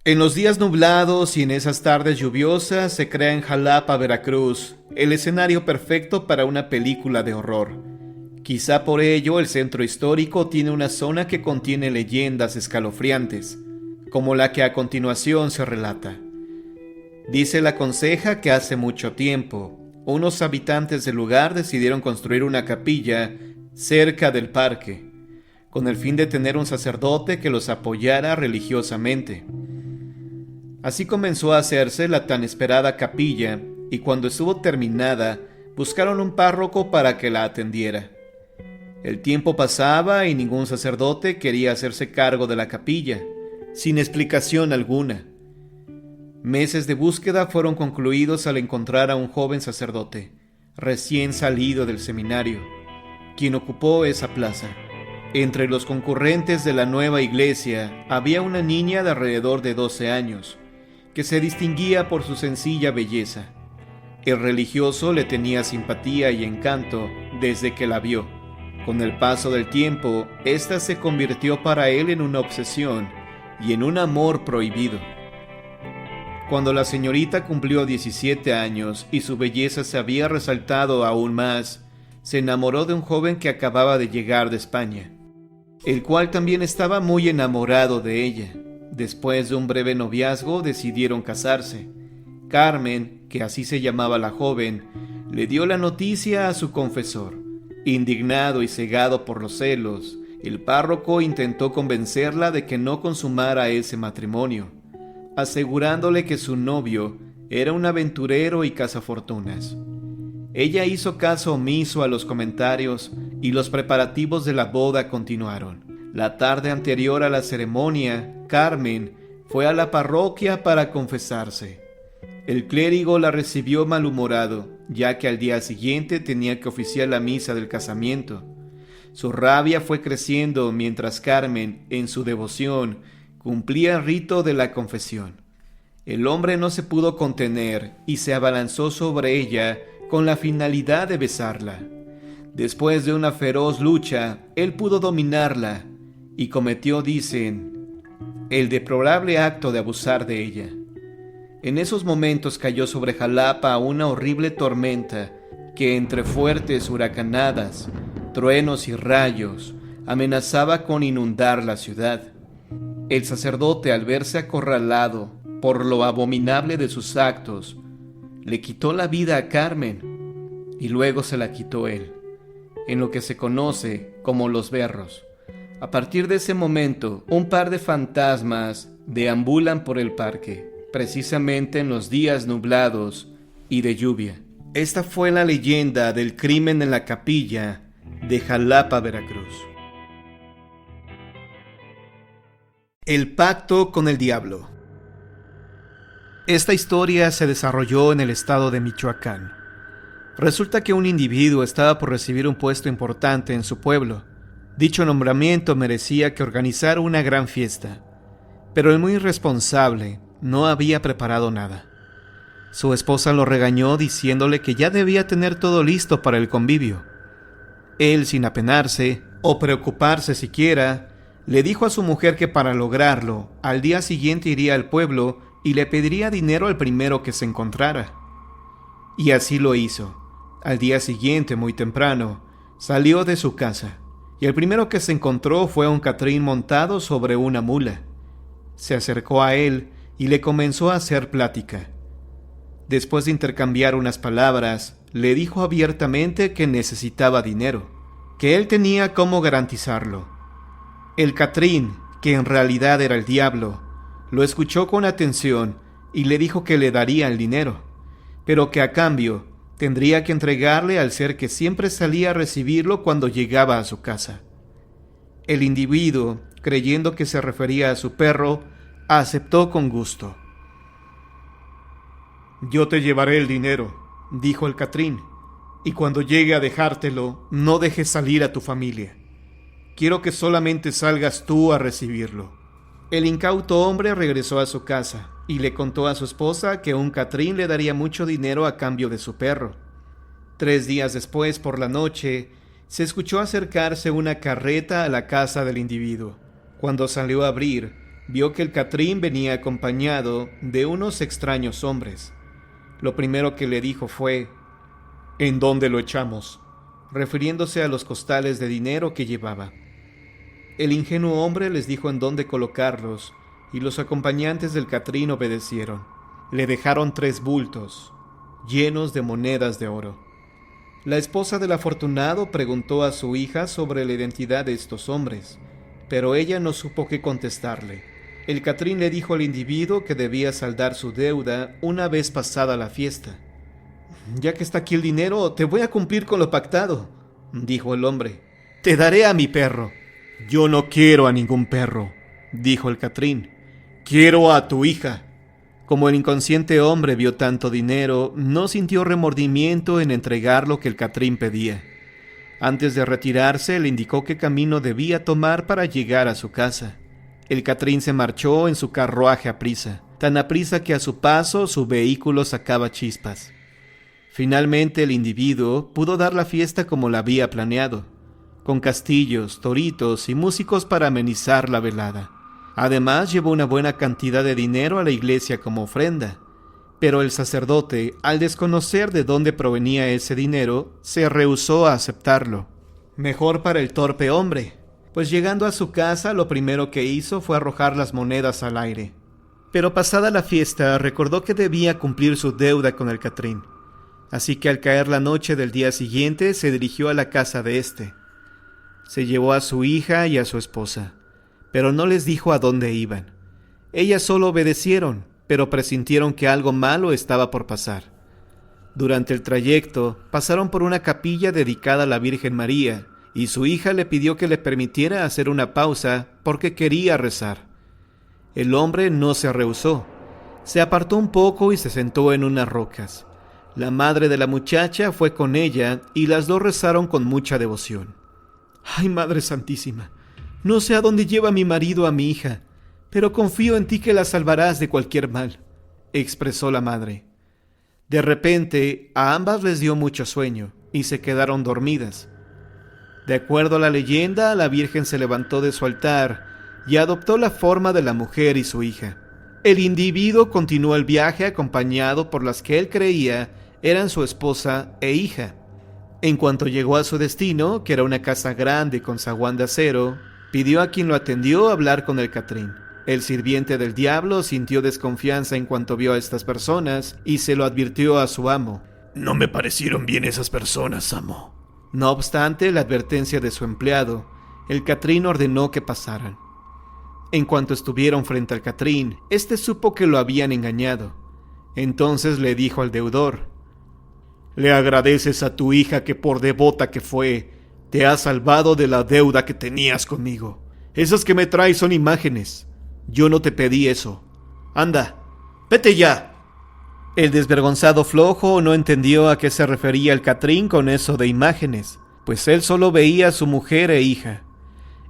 En los días nublados y en esas tardes lluviosas se crea en Jalapa, Veracruz, el escenario perfecto para una película de horror. Quizá por ello el centro histórico tiene una zona que contiene leyendas escalofriantes, como la que a continuación se relata. Dice la Conceja que hace mucho tiempo, unos habitantes del lugar decidieron construir una capilla cerca del parque, con el fin de tener un sacerdote que los apoyara religiosamente. Así comenzó a hacerse la tan esperada capilla, y cuando estuvo terminada, buscaron un párroco para que la atendiera. El tiempo pasaba y ningún sacerdote quería hacerse cargo de la capilla, sin explicación alguna. Meses de búsqueda fueron concluidos al encontrar a un joven sacerdote, recién salido del seminario, quien ocupó esa plaza. Entre los concurrentes de la nueva iglesia había una niña de alrededor de 12 años, que se distinguía por su sencilla belleza. El religioso le tenía simpatía y encanto desde que la vio. Con el paso del tiempo, ésta se convirtió para él en una obsesión y en un amor prohibido. Cuando la señorita cumplió 17 años y su belleza se había resaltado aún más, se enamoró de un joven que acababa de llegar de España, el cual también estaba muy enamorado de ella. Después de un breve noviazgo decidieron casarse. Carmen, que así se llamaba la joven, le dio la noticia a su confesor. Indignado y cegado por los celos, el párroco intentó convencerla de que no consumara ese matrimonio, asegurándole que su novio era un aventurero y cazafortunas. Ella hizo caso omiso a los comentarios y los preparativos de la boda continuaron. La tarde anterior a la ceremonia, Carmen fue a la parroquia para confesarse. El clérigo la recibió malhumorado, ya que al día siguiente tenía que oficiar la misa del casamiento. Su rabia fue creciendo mientras Carmen, en su devoción, cumplía el rito de la confesión. El hombre no se pudo contener y se abalanzó sobre ella con la finalidad de besarla. Después de una feroz lucha, él pudo dominarla y cometió, dicen, el deplorable acto de abusar de ella. En esos momentos cayó sobre Jalapa una horrible tormenta que, entre fuertes huracanadas, truenos y rayos, amenazaba con inundar la ciudad. El sacerdote, al verse acorralado por lo abominable de sus actos, le quitó la vida a Carmen y luego se la quitó él, en lo que se conoce como los berros. A partir de ese momento, un par de fantasmas deambulan por el parque, precisamente en los días nublados y de lluvia. Esta fue la leyenda del crimen en la capilla de Jalapa, Veracruz. El pacto con el diablo. Esta historia se desarrolló en el estado de Michoacán. Resulta que un individuo estaba por recibir un puesto importante en su pueblo. Dicho nombramiento merecía que organizara una gran fiesta, pero el muy irresponsable no había preparado nada. Su esposa lo regañó diciéndole que ya debía tener todo listo para el convivio. Él, sin apenarse o preocuparse siquiera, le dijo a su mujer que para lograrlo, al día siguiente iría al pueblo y le pediría dinero al primero que se encontrara. Y así lo hizo. Al día siguiente, muy temprano, salió de su casa, y el primero que se encontró fue un catrín montado sobre una mula. Se acercó a él y le comenzó a hacer plática. Después de intercambiar unas palabras, le dijo abiertamente que necesitaba dinero, que él tenía cómo garantizarlo. El catrín, que en realidad era el diablo, lo escuchó con atención y le dijo que le daría el dinero, pero que a cambio tendría que entregarle al ser que siempre salía a recibirlo cuando llegaba a su casa. El individuo, creyendo que se refería a su perro, aceptó con gusto. «Yo te llevaré el dinero», dijo el catrín, «y cuando llegue a dejártelo, no dejes salir a tu familia. Quiero que solamente salgas tú a recibirlo». El incauto hombre regresó a su casa y le contó a su esposa que un catrín le daría mucho dinero a cambio de su perro. 3 días después, por la noche, se escuchó acercarse una carreta a la casa del individuo. Cuando salió a abrir, vio que el Catrín venía acompañado de unos extraños hombres. Lo primero que le dijo fue: «¿En dónde lo echamos?», refiriéndose a los costales de dinero que llevaba. El ingenuo hombre les dijo en dónde colocarlos, y los acompañantes del Catrín obedecieron. Le dejaron 3 bultos, llenos de monedas de oro. La esposa del afortunado preguntó a su hija sobre la identidad de estos hombres, pero ella no supo qué contestarle. El Catrín le dijo al individuo que debía saldar su deuda una vez pasada la fiesta. «Ya que está aquí el dinero, te voy a cumplir con lo pactado», dijo el hombre. «Te daré a mi perro». «Yo no quiero a ningún perro», dijo el Catrín. «Quiero a tu hija». Como el inconsciente hombre vio tanto dinero, no sintió remordimiento en entregar lo que el Catrín pedía. Antes de retirarse, le indicó qué camino debía tomar para llegar a su casa. El Catrín se marchó en su carruaje aprisa, tan aprisa que a su paso su vehículo sacaba chispas. Finalmente el individuo pudo dar la fiesta como la había planeado, con castillos, toritos y músicos para amenizar la velada. Además llevó una buena cantidad de dinero a la iglesia como ofrenda, pero el sacerdote, al desconocer de dónde provenía ese dinero, se rehusó a aceptarlo. Mejor para el torpe hombre, pues llegando a su casa lo primero que hizo fue arrojar las monedas al aire. Pero pasada la fiesta recordó que debía cumplir su deuda con el Catrín, así que al caer la noche del día siguiente se dirigió a la casa de éste. Se llevó a su hija y a su esposa, pero no les dijo a dónde iban. Ellas solo obedecieron, pero presintieron que algo malo estaba por pasar. Durante el trayecto, pasaron por una capilla dedicada a la Virgen María, y su hija le pidió que le permitiera hacer una pausa porque quería rezar. El hombre no se rehusó. Se apartó un poco y se sentó en unas rocas. La madre de la muchacha fue con ella y las dos rezaron con mucha devoción. «Ay, Madre Santísima, no sé a dónde lleva mi marido a mi hija, pero confío en ti que la salvarás de cualquier mal», expresó la madre. De repente, a ambas les dio mucho sueño y se quedaron dormidas. De acuerdo a la leyenda, la Virgen se levantó de su altar y adoptó la forma de la mujer y su hija. El individuo continuó el viaje acompañado por las que él creía eran su esposa e hija. En cuanto llegó a su destino, que era una casa grande con zaguán de acero, pidió a quien lo atendió hablar con el Catrín. El sirviente del diablo sintió desconfianza en cuanto vio a estas personas y se lo advirtió a su amo. «No me parecieron bien esas personas, amo». No obstante la advertencia de su empleado, el Catrín ordenó que pasaran. En cuanto estuvieron frente al Catrín, éste supo que lo habían engañado. Entonces le dijo al deudor: «Le agradeces a tu hija que por devota que fue, te ha salvado de la deuda que tenías conmigo. Esas que me traes son imágenes. Yo no te pedí eso. Anda, vete ya». El desvergonzado flojo no entendió a qué se refería el Catrín con eso de imágenes, pues él solo veía a su mujer e hija.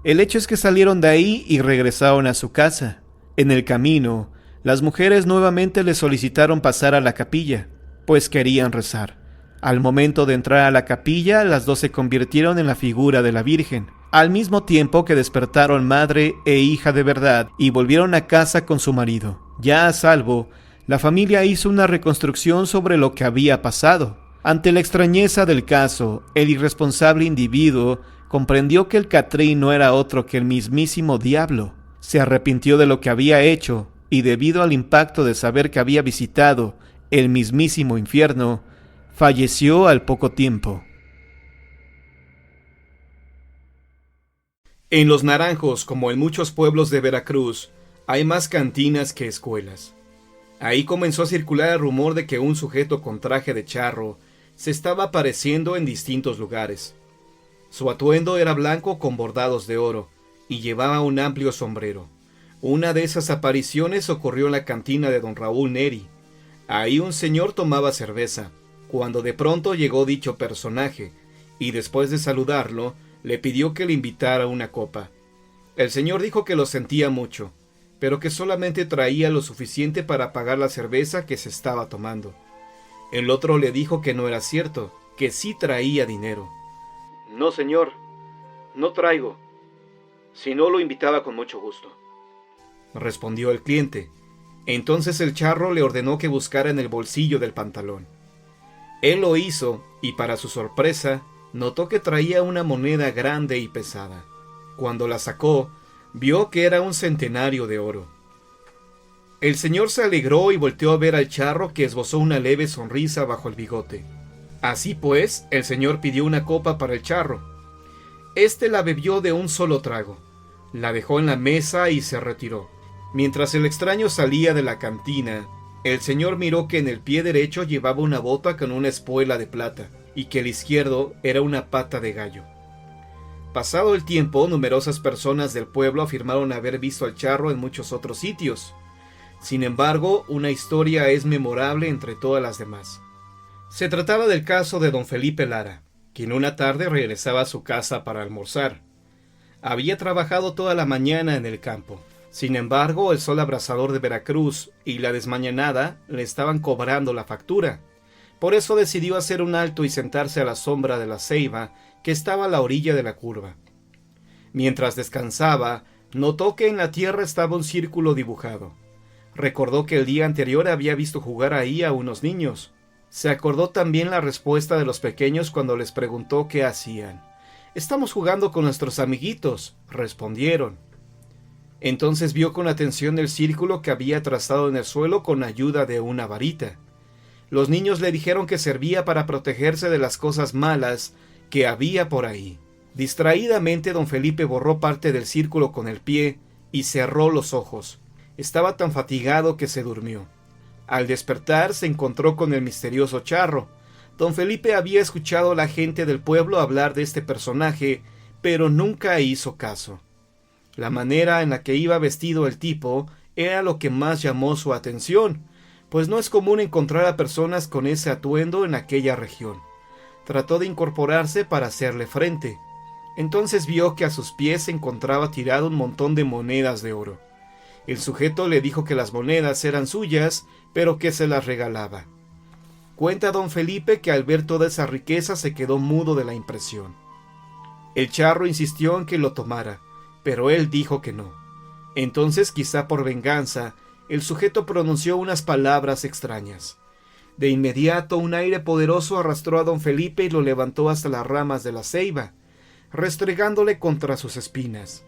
El hecho es que salieron de ahí y regresaron a su casa. En el camino, las mujeres nuevamente le solicitaron pasar a la capilla, pues querían rezar. Al momento de entrar a la capilla, las dos se convirtieron en la figura de la Virgen, al mismo tiempo que despertaron madre e hija de verdad y volvieron a casa con su marido. Ya a salvo, la familia hizo una reconstrucción sobre lo que había pasado. Ante la extrañeza del caso, el irresponsable individuo comprendió que el Catrín no era otro que el mismísimo diablo. Se arrepintió de lo que había hecho y, debido al impacto de saber que había visitado el mismísimo infierno, falleció al poco tiempo. En Los Naranjos, como en muchos pueblos de Veracruz, hay más cantinas que escuelas. Ahí comenzó a circular el rumor de que un sujeto con traje de charro se estaba apareciendo en distintos lugares. Su atuendo era blanco con bordados de oro y llevaba un amplio sombrero. Una de esas apariciones ocurrió en la cantina de don Raúl Neri. Ahí un señor tomaba cerveza, cuando de pronto llegó dicho personaje, y después de saludarlo, le pidió que le invitara una copa. El señor dijo que lo sentía mucho, pero que solamente traía lo suficiente para pagar la cerveza que se estaba tomando. El otro le dijo que no era cierto, que sí traía dinero. «No, señor, no traigo. Si no, lo invitaba con mucho gusto». respondió el cliente. Entonces el charro le ordenó que buscara en el bolsillo del pantalón. Él lo hizo y, para su sorpresa, notó que traía una moneda grande y pesada. Cuando la sacó, vio que era un centenario de oro. El señor se alegró y volteó a ver al charro, que esbozó una leve sonrisa bajo el bigote. Así pues, el señor pidió una copa para el charro. Este la bebió de un solo trago, la dejó en la mesa y se retiró. Mientras el extraño salía de la cantina, el señor miró que en el pie derecho llevaba una bota con una espuela de plata, y que el izquierdo era una pata de gallo. Pasado el tiempo, numerosas personas del pueblo afirmaron haber visto al charro en muchos otros sitios. Sin embargo, una historia es memorable entre todas las demás. Se trataba del caso de don Felipe Lara, quien una tarde regresaba a su casa para almorzar. Había trabajado toda la mañana en el campo. Sin embargo, el sol abrasador de Veracruz y la desmañanada le estaban cobrando la factura. Por eso decidió hacer un alto y sentarse a la sombra de la ceiba que estaba a la orilla de la curva. Mientras descansaba, notó que en la tierra estaba un círculo dibujado. Recordó que el día anterior había visto jugar ahí a unos niños. Se acordó también la respuesta de los pequeños cuando les preguntó qué hacían. «Estamos jugando con nuestros amiguitos», respondieron. Entonces vio con atención el círculo que había trazado en el suelo con ayuda de una varita. Los niños le dijeron que servía para protegerse de las cosas malas que había por ahí. Distraídamente don Felipe borró parte del círculo con el pie y cerró los ojos. Estaba tan fatigado que se durmió. Al despertar se encontró con el misterioso charro. Don Felipe había escuchado a la gente del pueblo hablar de este personaje, pero nunca hizo caso. La manera en la que iba vestido el tipo era lo que más llamó su atención, pues no es común encontrar a personas con ese atuendo en aquella región. Trató de incorporarse para hacerle frente. Entonces vio que a sus pies se encontraba tirado un montón de monedas de oro. El sujeto le dijo que las monedas eran suyas, pero que se las regalaba. Cuenta don Felipe que al ver toda esa riqueza se quedó mudo de la impresión. El charro insistió en que lo tomara, pero él dijo que no. Entonces, quizá por venganza, el sujeto pronunció unas palabras extrañas. De inmediato un aire poderoso arrastró a don Felipe y lo levantó hasta las ramas de la ceiba, restregándole contra sus espinas.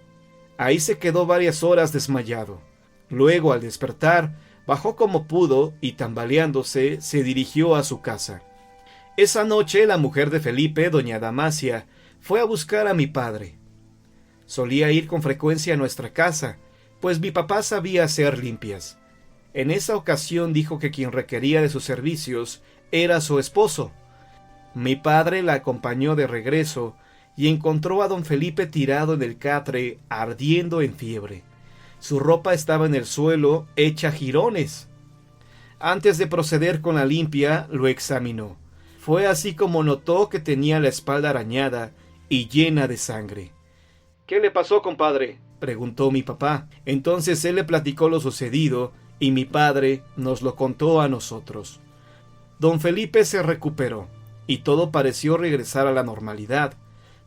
Ahí se quedó varias horas desmayado. Luego, al despertar, bajó como pudo y, tambaleándose, se dirigió a su casa. Esa noche la mujer de Felipe, doña Damasia, fue a buscar a mi padre. Solía ir con frecuencia a nuestra casa, pues mi papá sabía hacer limpias. En esa ocasión dijo que quien requería de sus servicios era su esposo. Mi padre la acompañó de regreso y encontró a don Felipe tirado en el catre, ardiendo en fiebre. Su ropa estaba en el suelo, hecha jirones. Antes de proceder con la limpia, lo examinó. Fue así como notó que tenía la espalda arañada y llena de sangre. «¿Qué le pasó, compadre?», preguntó mi papá. Entonces él le platicó lo sucedido y mi padre nos lo contó a nosotros. Don Felipe se recuperó y todo pareció regresar a la normalidad.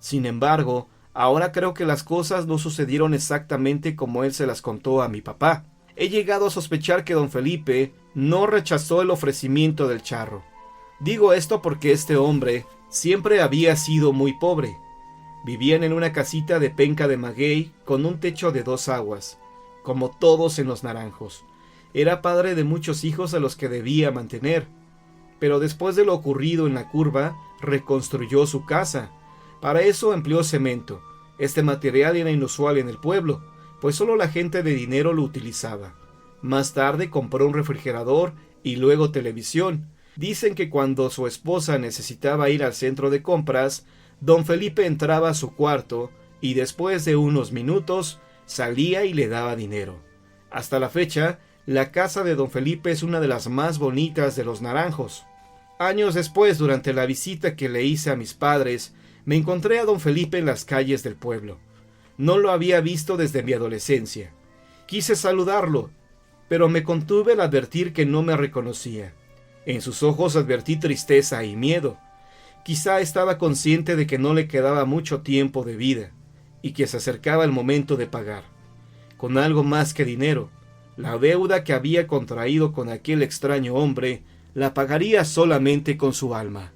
Sin embargo, ahora creo que las cosas no sucedieron exactamente como él se las contó a mi papá. He llegado a sospechar que don Felipe no rechazó el ofrecimiento del charro. Digo esto porque este hombre siempre había sido muy pobre. Vivían en una casita de penca de maguey con un techo de 2 aguas, como todos en Los Naranjos. Era padre de muchos hijos a los que debía mantener. Pero después de lo ocurrido en la curva, reconstruyó su casa. Para eso empleó cemento. Este material era inusual en el pueblo, pues solo la gente de dinero lo utilizaba. Más tarde compró un refrigerador y luego televisión. Dicen que cuando su esposa necesitaba ir al centro de compras, don Felipe entraba a su cuarto y después de unos minutos salía y le daba dinero. Hasta la fecha, la casa de don Felipe es una de las más bonitas de Los Naranjos. Años después, durante la visita que le hice a mis padres, me encontré a don Felipe en las calles del pueblo. No lo había visto desde mi adolescencia. Quise saludarlo, pero me contuve al advertir que no me reconocía. En sus ojos advertí tristeza y miedo. Quizá estaba consciente de que no le quedaba mucho tiempo de vida, y que se acercaba el momento de pagar. con algo más que dinero. La deuda que había contraído con aquel extraño hombre la pagaría solamente con su alma.